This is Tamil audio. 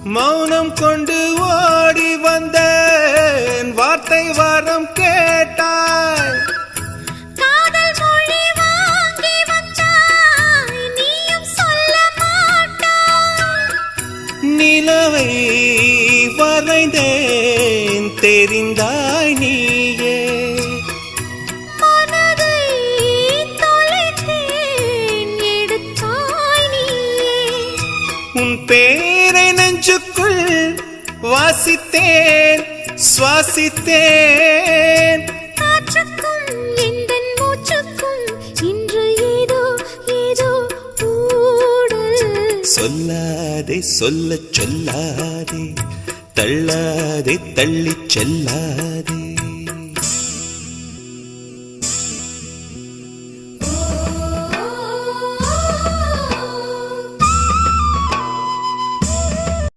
மௌனம் கொண்டு ஓடி வந்தேன், வார்த்தை வாரம் கேட்டாய். காதல் மொழி வாங்கி வந்தாய், நீயும் சொல்ல மாட்டாய். நிலவை வரைந்தேன், தெரிந்தாய் நீயே. மனதை தொலைத்தேன், எடுத்தாய் நீயே. உன் பேரை நெஞ்சுக்குள் வாசித்தேன், சுவாசித்தேன். காற்றுக்கும் எந்தன் மூச்சுக்கும் இன்று ஏதோ ஏதோ ஊடல். சொல்லாதே சொல்லச் சொல்லாதே, தள்ளாதே தள்ளிச் செல்லாதே.